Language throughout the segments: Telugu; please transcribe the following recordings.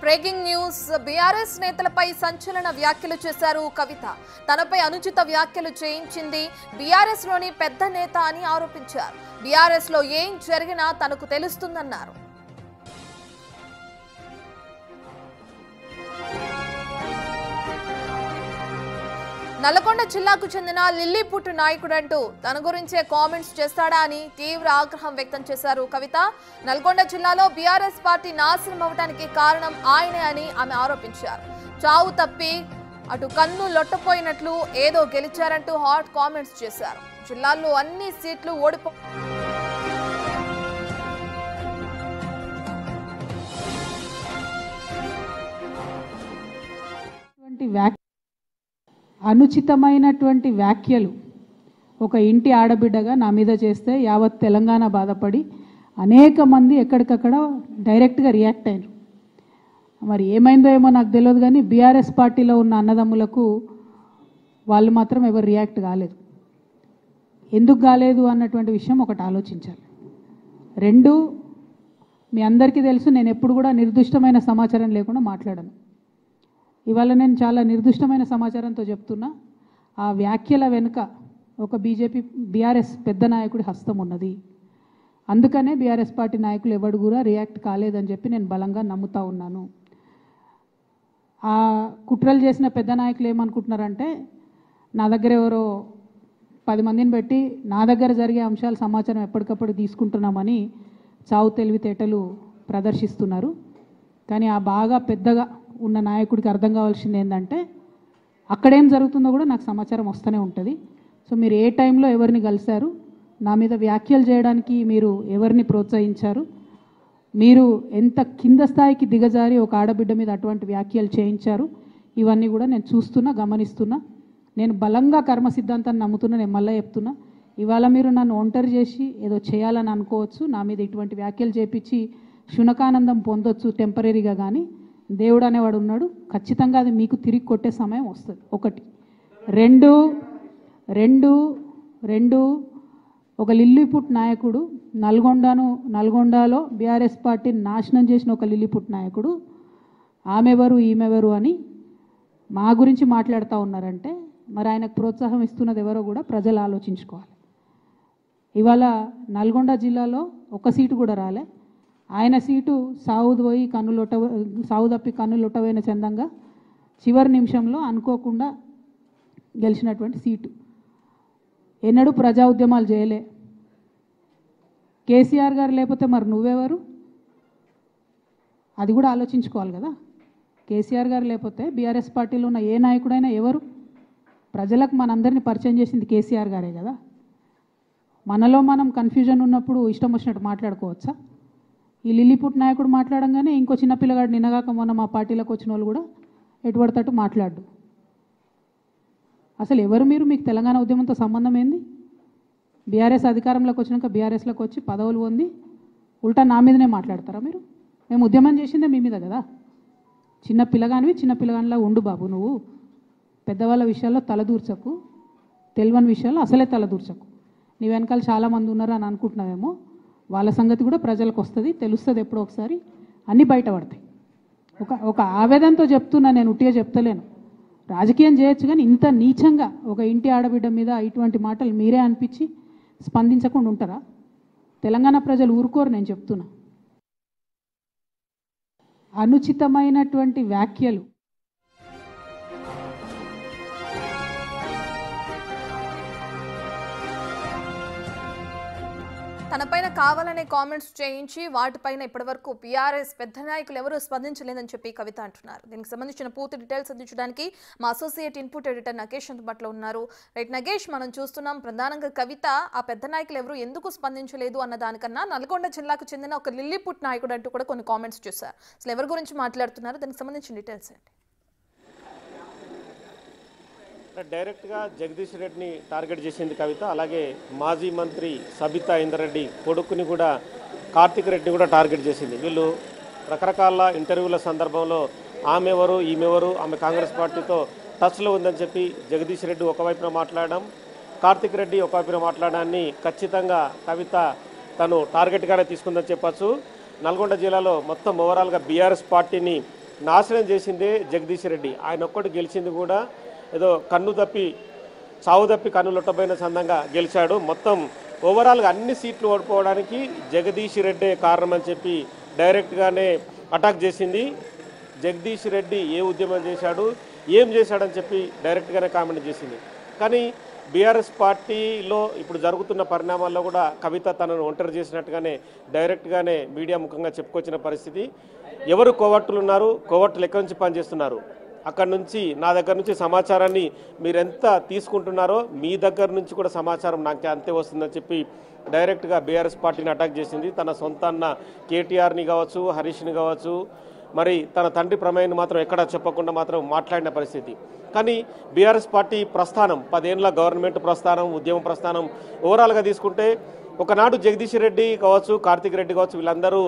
బ్రేకింగ్ న్యూస్ బీఆర్ఎస్ నేతలపై సంచలన వ్యాఖ్యలు చేశారు కవిత. తనపై అనుచిత వ్యాఖ్యలు చేయించింది బీఆర్ఎస్ లోని పెద్ద నేత అని ఆరోపించారు. బీఆర్ఎస్ లో ఏం జరిగినా తనకు తెలుస్తుందన్నారు. నల్గొండ జిల్లాకు చెందిన లిల్లీపుట్టు నాయకుడంటూ తన గురించే కామెంట్స్ చేస్తాడా అని తీవ్ర ఆగ్రహం వ్యక్తం చేశారు కవిత. నల్గొండ జిల్లాలో బీఆర్ఎస్ పార్టీ నాశనం అవడానికి కారణం ఆయనే అని ఆమె ఆరోపించారు. చావు తప్పి అటు కన్ను లొట్టపోయినట్లు ఏదో గెలిచారంటూ హాట్ కామెంట్స్ చేశారు. జిల్లాలో అన్ని సీట్లు అనుచితమైనటువంటి వ్యాఖ్యలు ఒక ఇంటి ఆడబిడ్డగా నా మీద చేస్తే యావత్ తెలంగాణ బాధపడి అనేక మంది ఎక్కడికక్కడ డైరెక్ట్గా రియాక్ట్ అయ్యారు. మరి ఏమైందో ఏమో నాకు తెలియదు, కానీ బీఆర్ఎస్ పార్టీలో ఉన్న అన్నదమ్ములకు వాళ్ళు మాత్రం ఎవరు రియాక్ట్ కాలేదు. ఎందుకు కాలేదు అన్నటువంటి విషయం ఒకటి ఆలోచించాలి. రెండు, మీ అందరికీ తెలుసు, నేను ఎప్పుడు కూడా నిర్దిష్టమైన సమాచారం లేకుండా మాట్లాడను. ఇవాళ నేను చాలా నిర్దిష్టమైన సమాచారంతో చెప్తున్నా. ఆ వ్యాఖ్యల వెనుక ఒక బీఆర్ఎస్ పెద్ద నాయకుడి హస్తం ఉన్నది. అందుకనే బీఆర్ఎస్ పార్టీ నాయకులు ఎవరు కూడా రియాక్ట్ కాలేదని చెప్పి నేను బలంగా నమ్ముతా ఉన్నాను. ఆ కుట్రలు చేసిన పెద్ద నాయకులు ఏమనుకుంటున్నారంటే, నా దగ్గర ఎవరో 10 మందిని పెట్టి నా దగ్గర జరిగే అంశాల సమాచారం ఎప్పటికప్పుడు తీసుకుంటున్నామని చావు తెలివితేటలు ప్రదర్శిస్తున్నారు. కానీ ఆ బాగా పెద్దగా ఉన్న నాయకుడికి అర్థం కావాల్సింది ఏంటంటే, అక్కడేం జరుగుతుందో కూడా నాకు సమాచారం వస్తూనే ఉంటుంది. సో మీరు ఏ టైంలో ఎవరిని కలిశారు, నా మీద వ్యాఖ్యలు చేయడానికి మీరు ఎవరిని ప్రోత్సహించారు, మీరు ఎంత కింద స్థాయికి దిగజారి ఒక ఆడబిడ్డ మీద అటువంటి వ్యాఖ్యలు చేయించారు, ఇవన్నీ కూడా నేను చూస్తున్నా, గమనిస్తున్నా. నేను బలంగా కర్మ సిద్ధాంతాన్ని నమ్ముతున్నా. నేను మళ్ళీ చెప్తున్నా, ఇవాళ మీరు నన్ను ఒంటరి చేసి ఏదో చేయాలని అనుకోవచ్చు, నా మీద ఇటువంటి వ్యాఖ్యలు చేపించి శునకానందం పొందొచ్చు టెంపరీగా, కానీ దేవుడు అనేవాడు ఉన్నాడు. ఖచ్చితంగా అది మీకు తిరిగి కొట్టే సమయం వస్తుంది. ఒకటి. రెండు ఒక లిల్లీపుట్ నాయకుడు, నల్గొండలో బీఆర్ఎస్ పార్టీని నాశనం చేసిన ఒక లిల్లీపుట్ నాయకుడు ఆమెవరు ఈమెవరు అని మా గురించి మాట్లాడుతూ ఉన్నారంటే, మరి ఆయనకు ప్రోత్సాహం ఇస్తున్నది ఎవరో కూడా ప్రజలు ఆలోచించుకోవాలి. ఇవాళ నల్గొండ జిల్లాలో ఒక సీటు కూడా రాలే. ఆయన సీటు సావు తప్పి కన్ను లొట్టవైన చందంగా చివరి నిమిషంలో అనుకోకుండా గెలిచినటువంటి సీటు. ఎన్నడూ ప్రజా ఉద్యమాలు చేయలే. కేసీఆర్ గారు లేకపోతే మరి నువ్వెవరు, అది కూడా ఆలోచించుకోవాలి కదా. కేసీఆర్ గారు లేకపోతే బీఆర్ఎస్ పార్టీలో ఉన్న ఏ నాయకుడైనా ఎవరు? ప్రజలకు మనందరినీ పరిచయం చేసింది కేసీఆర్ గారే కదా. మనలో మనం కన్ఫ్యూజన్ ఉన్నప్పుడు ఇష్టం వచ్చినట్టు మాట్లాడుకోవచ్చా? ఈ లిల్లీపుట్ నాయకుడు మాట్లాడంగానే ఇంకో చిన్న పిల్లగాడు నిన్నగాక మొన్న మా పార్టీలోకి వచ్చిన వాళ్ళు కూడా ఎటుపడతట్టు మాట్లాడు. అసలు ఎవరు మీరు? మీకు తెలంగాణ ఉద్యమంతో సంబంధం ఏంది? బీఆర్ఎస్ అధికారంలోకి వచ్చినాక బీఆర్ఎస్లోకి వచ్చి పదవులు పొంది ఉల్టా నా మీదనే మాట్లాడతారా మీరు? మేము ఉద్యమం చేసిందే మీ మీద కదా. చిన్న పిల్లగానిలా ఉండు బాబు. నువ్వు పెద్దవాళ్ళ విషయాల్లో తలదూర్చకు, తెలియని విషయాల్లో అసలే తలదూర్చకు. నీ వెనకాల చాలామంది ఉన్నారు అని అనుకుంటున్నావేమో. వాళ్ళ సంగతి కూడా ప్రజలకు వస్తుంది, తెలుస్తుంది. ఎప్పుడో ఒకసారి అన్నీ బయటపడతాయి. ఒక ఆవేదనతో చెప్తున్నా, నేను ఉట్టిగా చెప్తలేను. రాజకీయం చేయొచ్చు, కానీ ఇంత నీచంగా ఒక ఇంటి ఆడబిడ్డ మీద ఇటువంటి మాటలు మీరే అనిపించి స్పందించకుండా ఉంటారా? తెలంగాణ ప్రజలు ఊరుకోరు. నేను చెప్తున్నా, అనుచితమైనటువంటి వ్యాఖ్యలు తనపైన కావాలనే కామెంట్స్ చేయించి వాటిపైన ఇప్పటివరకు బీఆర్ఎస్ పెద్ద నాయకులు ఎవరూ స్పందించలేదని చెప్పి కవిత అంటున్నారు. దీనికి సంబంధించిన పూర్తి డీటెయిల్స్ అందించడానికి మా అసోసియేట్ ఇన్పుట్ ఎడిటర్ నగేష్ అందుబాటులో ఉన్నారు. రైట్ నగేష్, మనం చూస్తున్నాం ప్రధానంగా కవిత ఆ పెద్ద నాయకులు ఎవరు ఎందుకు స్పందించలేదు అన్న దానికన్నా నల్గొండ జిల్లాకు చెందిన ఒక లిల్లీపుట్ నాయకుడు అంటూ కూడా కొన్ని కామెంట్స్ చేశారు. అసలు ఎవరి గురించి మాట్లాడుతున్నారు, దానికి సంబంధించిన డీటెయిల్స్ ఏంటి? డైరెక్ట్గా జగదీష్ రెడ్డిని టార్గెట్ చేసింది కవిత. అలాగే మాజీ మంత్రి సబితా ఇందరెడ్డి కొడుకుని కూడా, కార్తిక్ రెడ్డిని కూడా టార్గెట్ చేసింది. వీళ్ళు రకరకాల ఇంటర్వ్యూల సందర్భంలో ఆమెవరు ఈమెవరు, ఆమె కాంగ్రెస్ పార్టీతో టచ్లో ఉందని చెప్పి జగదీష్ రెడ్డి ఒకవైపున మాట్లాడడం, కార్తిక్ రెడ్డి ఒకవైపున మాట్లాడడాన్ని ఖచ్చితంగా కవిత తను టార్గెట్గానే తీసుకుందని చెప్పచ్చు. నల్గొండ జిల్లాలో మొత్తం ఓవరాల్గా బీఆర్ఎస్ పార్టీని నాశనం చేసిందే జగదీష్ రెడ్డి. ఆయన ఒక్కటి గెలిచింది కూడా ఏదో చావు తప్పి కన్నులొట్టబోయిన సందంగా గెలిచాడు. మొత్తం ఓవరాల్గా అన్ని సీట్లు ఓడిపోవడానికి జగదీష్ రెడ్డే కారణం అని చెప్పి డైరెక్ట్గానే అటాక్ చేసింది. జగదీష్ రెడ్డి ఏ ఉద్యమం చేశాడు, ఏం చేశాడని చెప్పి డైరెక్ట్గానే కామెంట్ చేసింది. కానీ బీఆర్ఎస్ పార్టీలో ఇప్పుడు జరుగుతున్న పరిణామాల్లో కూడా కవిత తనను ఒంటరి చేసినట్టుగానే డైరెక్ట్గానే మీడియా ముఖంగా చెప్పుకొచ్చిన పరిస్థితి. ఎవరు కోవర్టులు ఉన్నారు, కోవర్టులు ఎక్కడి నుంచి పనిచేస్తున్నారు, అక్కడి నుంచి నా దగ్గర నుంచి సమాచారాన్ని మీరెంత తీసుకుంటున్నారో మీ దగ్గర నుంచి కూడా సమాచారం నాకు అంతే వస్తుందని చెప్పి డైరెక్ట్గా బీఆర్ఎస్ పార్టీని అటాక్ చేసింది. తన సొంత అన్న కేటీఆర్ని కావచ్చు, హరీష్ని కావచ్చు, మరి తన తండ్రి ప్రమేయాన్ని మాత్రం ఎక్కడ చెప్పకుండా మాత్రం మాట్లాడిన పరిస్థితి. కానీ బీఆర్ఎస్ పార్టీ ప్రస్థానం 10 ఏళ్ల గవర్నమెంట్ ప్రస్థానం, ఉద్యమ ప్రస్థానం ఓవరాల్గా తీసుకుంటే ఒకనాడు జగదీష్ రెడ్డి కావచ్చు, కార్తిక్ రెడ్డి కావచ్చు, వీళ్ళందరూ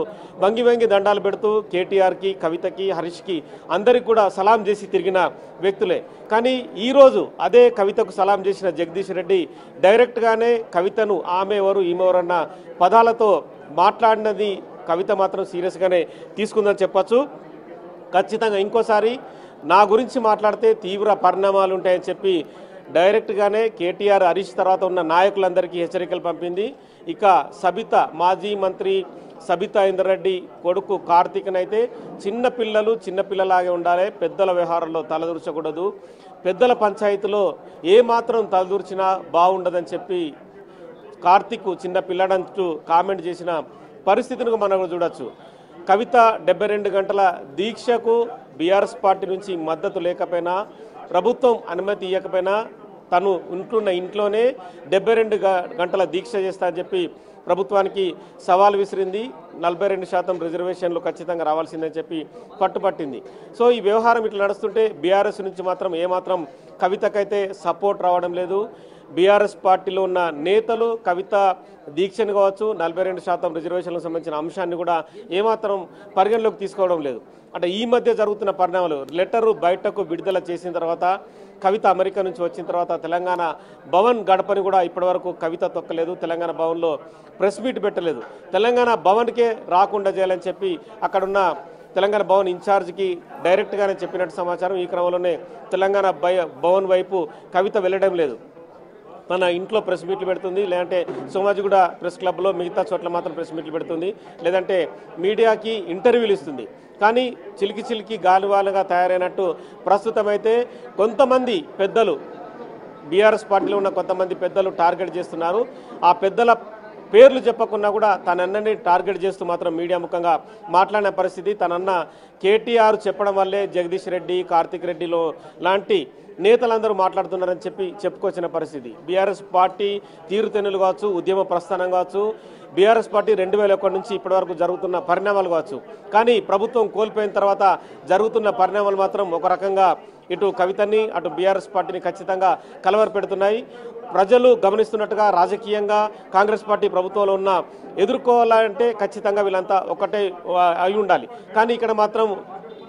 వంగి దండాలు పెడుతూ కేటీఆర్కి, కవితకి, హరీష్కి అందరికి కూడా సలాం చేసి తిరిగిన వ్యక్తులే. కానీ ఈరోజు అదే కవితకు సలాం చేసిన జగదీష్ రెడ్డి డైరెక్ట్గానే కవితను ఆమె ఎవరు ఈమె ఎవరు అన్న పదాలతో మాట్లాడినది కవిత మాత్రం సీరియస్గానే తీసుకుందని చెప్పచ్చు. ఖచ్చితంగా ఇంకోసారి నా గురించి మాట్లాడితే తీవ్ర పరిణామాలు ఉంటాయని చెప్పి డైరెక్ట్గానే కేటీఆర్, హరీష్ తర్వాత ఉన్న నాయకులందరికీ హెచ్చరికలు పంపింది. ఇక సబిత, మాజీ మంత్రి సబితా ఇంద్రారెడ్డి కొడుకు కార్తీక్నైతే చిన్నపిల్లలాగే ఉండాలి, పెద్దల వ్యవహారంలో తలదూర్చకూడదు, పెద్దల పంచాయతీలో ఏమాత్రం తలదూర్చినా బాగుండదని చెప్పి కార్తీక్ చిన్న పిల్లడంటూ కామెంట్ చేసిన పరిస్థితిని మనం చూడొచ్చు. కవిత 72 గంటల దీక్షకు బీఆర్ఎస్ పార్టీ నుంచి మద్దతు లేకపోయినా, ప్రభుత్వం అనుమతి ఇవ్వకపోయినా తను ఉంటున్న ఇంట్లోనే 72 గంటల దీక్ష చేస్తా అని చెప్పి ప్రభుత్వానికి సవాల్ విసిరింది. 42% రిజర్వేషన్లు ఖచ్చితంగా రావాల్సిందని చెప్పి పట్టుపట్టింది. సో ఈ వ్యవహారం ఇట్లా నడుస్తుంటే బీఆర్ఎస్ నుంచి మాత్రం ఏమాత్రం కవితకైతే సపోర్ట్ రావడం లేదు. బీఆర్ఎస్ పార్టీలో ఉన్న నేతలు కవిత దీక్షను కావచ్చు, 42% రిజర్వేషన్లకు సంబంధించిన అంశాన్ని కూడా ఏమాత్రం పరిగణలోకి తీసుకోవడం లేదు. అంటే ఈ మధ్య జరుగుతున్న పరిణామాలు, లెటరు బయటకు విడుదల చేసిన తర్వాత, కవిత అమెరికా నుంచి వచ్చిన తర్వాత తెలంగాణ భవన్ గడపని కూడా ఇప్పటివరకు కవిత తొక్కలేదు. తెలంగాణ భవన్లో ప్రెస్ మీట్ పెట్టలేదు. తెలంగాణ భవన్కే రాకుండా చేయాలని చెప్పి అక్కడున్న తెలంగాణ భవన్ ఇన్ఛార్జ్కి డైరెక్ట్గానే చెప్పినట్టు సమాచారం. ఈ క్రమంలోనే తెలంగాణ భవన్ వైపు కవిత వెళ్ళడం లేదు. తన ఇంట్లో ప్రెస్ మీట్లు పెడుతుంది, లేదంటే సోమాజిగూడ ప్రెస్ క్లబ్లో మిగతా చోట్ల మాత్రం ప్రెస్ మీట్లు పెడుతుంది, లేదంటే మీడియాకి ఇంటర్వ్యూలు ఇస్తుంది. కానీ చిలికి గాలివాలుగా తయారైనట్టు ప్రస్తుతమైతే కొంతమంది పెద్దలు, బీఆర్ఎస్ పార్టీలో ఉన్న కొంతమంది పెద్దలు టార్గెట్ చేస్తున్నారు. ఆ పెద్దల పేర్లు చెప్పకుండా కూడా తనన్నని టార్గెట్ చేస్తూ మాత్రం మీడియా ముఖంగా మాట్లాడిన పరిస్థితి. తనన్న కేటీఆర్ చెప్పడం వల్లే జగదీష్ రెడ్డి, కార్తిక్ రెడ్డిలో లాంటి నేతలందరూ మాట్లాడుతున్నారని చెప్పి చెప్పుకొచ్చిన పరిస్థితి. బీఆర్ఎస్ పార్టీ తీరుతెన్నులు కావచ్చు, ఉద్యమ ప్రస్థానం కావచ్చు, బీఆర్ఎస్ పార్టీ 2001 నుంచి ఇప్పటివరకు జరుగుతున్న పరిణామాలు కావచ్చు. కానీ ప్రభుత్వం కోల్పోయిన తర్వాత జరుగుతున్న పరిణామాలు మాత్రం ఒక రకంగా ఇటు కవితని, అటు బీఆర్ఎస్ పార్టీని ఖచ్చితంగా కలవరపెడుతున్నాయి. ప్రజలు గమనిస్తున్నట్టుగా రాజకీయంగా కాంగ్రెస్ పార్టీ ప్రభుత్వంలో ఉన్న ఎదుర్కోవాలంటే ఖచ్చితంగా వీళ్ళంతా ఒకటే అయి ఉండాలి. కానీ ఇక్కడ మాత్రం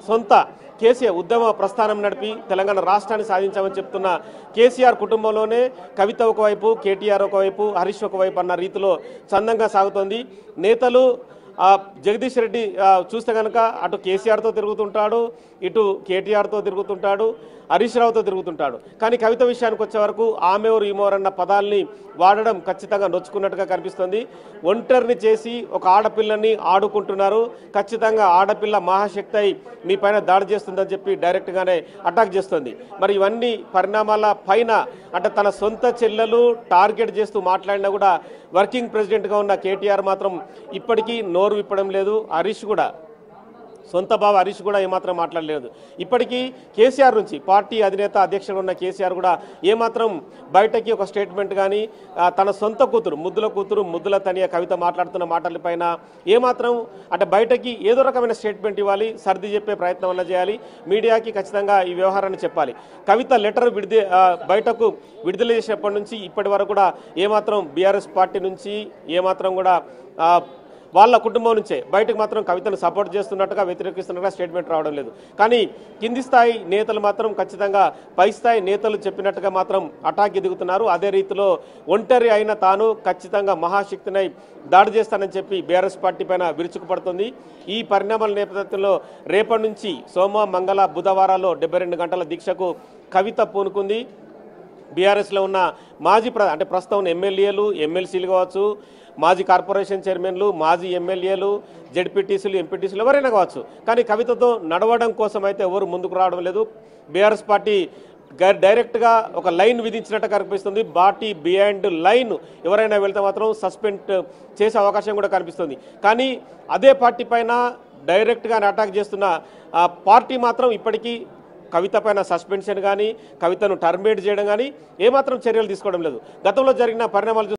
సొంత కేసీఆర్ ఉద్యమ ప్రస్థానం నడిపి తెలంగాణ రాష్ట్రాన్ని సాధించామని చెప్తున్న కేసీఆర్ కుటుంబంలోనే కవిత ఒకవైపు, కేటీఆర్ ఒకవైపు, హరీష్ ఒకవైపు అన్న రీతిలో చందంగా సాగుతోంది. నేతలు జగదీష్ రెడ్డి చూస్తే కనుక అటు కేసీఆర్తో తిరుగుతుంటాడు, ఇటు కేటీఆర్తో తిరుగుతుంటాడు, హరీష్ రావుతో తిరుగుతుంటాడు. కానీ కవిత విషయానికి వచ్చే వరకు ఆమెవరు ఈమెవరు అన్న పదాలని వాడడం ఖచ్చితంగా నొచ్చుకున్నట్టుగా కనిపిస్తుంది. ఒంటరిని చేసి ఒక ఆడపిల్లని ఆడుకుంటున్నారు. ఖచ్చితంగా ఆడపిల్ల మహాశక్తి అయి మీ పైన దాడి చేస్తుందని చెప్పి డైరెక్ట్గానే అటాక్ చేస్తుంది. మరి ఇవన్నీ పరిణామాల పైన అంటే తన సొంత చెల్లెలు టార్గెట్ చేస్తూ మాట్లాడినా కూడా వర్కింగ్ ప్రెసిడెంట్గా ఉన్న కేటీఆర్ మాత్రం ఇప్పటికీ నోరు విప్పడం లేదు. హరీష్ కూడా, సొంత బావ హరీష్ కూడా ఏమాత్రం మాట్లాడలేదు. ఇప్పటికీ కేసీఆర్ నుంచి, పార్టీ అధినేత అధ్యక్షుడు ఉన్న కేసీఆర్ కూడా ఏమాత్రం బయటకి ఒక స్టేట్మెంట్ కానీ, తన సొంత కూతురు, ముద్దుల తనియ కవిత మాట్లాడుతున్న మాటలపైన ఏమాత్రం అంటే బయటకి ఏదో రకమైన స్టేట్మెంట్ ఇవ్వాలి, సర్ది చెప్పే ప్రయత్నం వల్ల చేయాలి. మీడియాకి ఖచ్చితంగా ఈ వ్యవహారాన్ని చెప్పాలి. కవిత లెటర్ బయటకు విడుదల చేసినప్పటి నుంచి ఇప్పటి వరకు కూడా ఏమాత్రం బీఆర్ఎస్ పార్టీ నుంచి ఏమాత్రం కూడా వాళ్ళ కుటుంబం నుంచే, బయటకు మాత్రం కవితను సపోర్ట్ చేస్తున్నట్టుగా వ్యతిరేకిస్తున్నట్టుగా స్టేట్మెంట్ రావడం లేదు. కానీ కింది స్థాయి నేతలు మాత్రం ఖచ్చితంగా పై స్థాయి నేతలు చెప్పినట్టుగా మాత్రం అటాక్ ఎదుగుతున్నారు. అదే రీతిలో ఒంటరి అయిన తాను ఖచ్చితంగా మహాశక్తినై దాడి చేస్తానని చెప్పి బీఆర్ఎస్ పార్టీ పైన విరుచుకుపడుతుంది. ఈ పరిణామాల నేపథ్యంలో రేపటి నుంచి సోమ, మంగళ, బుధవారాల్లో 72 గంటల దీక్షకు కవిత పూనుకుంది. బీఆర్ఎస్లో ఉన్న మాజీ అంటే ప్రస్తుతం ఎమ్మెల్యేలు, ఎమ్మెల్సీలు కావచ్చు, మాజీ కార్పొరేషన్ చైర్మన్లు, మాజీ ఎమ్మెల్యేలు, జెడ్పీటీసీలు, ఎంపీటీసీలు ఎవరైనా కావచ్చు, కానీ కవితతో నడవడం కోసం అయితే ఎవరు ముందుకు రావడం లేదు. బీఆర్ఎస్ పార్టీ డైరెక్ట్గా ఒక లైన్ విధించినట్టు కనిపిస్తుంది. పార్టీ బియాండ్ లైన్ ఎవరైనా వెళ్తే మాత్రం సస్పెండ్ చేసే అవకాశం కూడా కనిపిస్తుంది. కానీ అదే పార్టీ పైన డైరెక్ట్గా అటాక్ చేస్తున్న పార్టీ మాత్రం ఇప్పటికీ కవిత పైన సస్పెన్షన్ కానీ, కవితను టర్మినేట్ చేయడం కానీ ఏమాత్రం చర్యలు తీసుకోవడం లేదు. గతంలో జరిగిన పరిణామాలు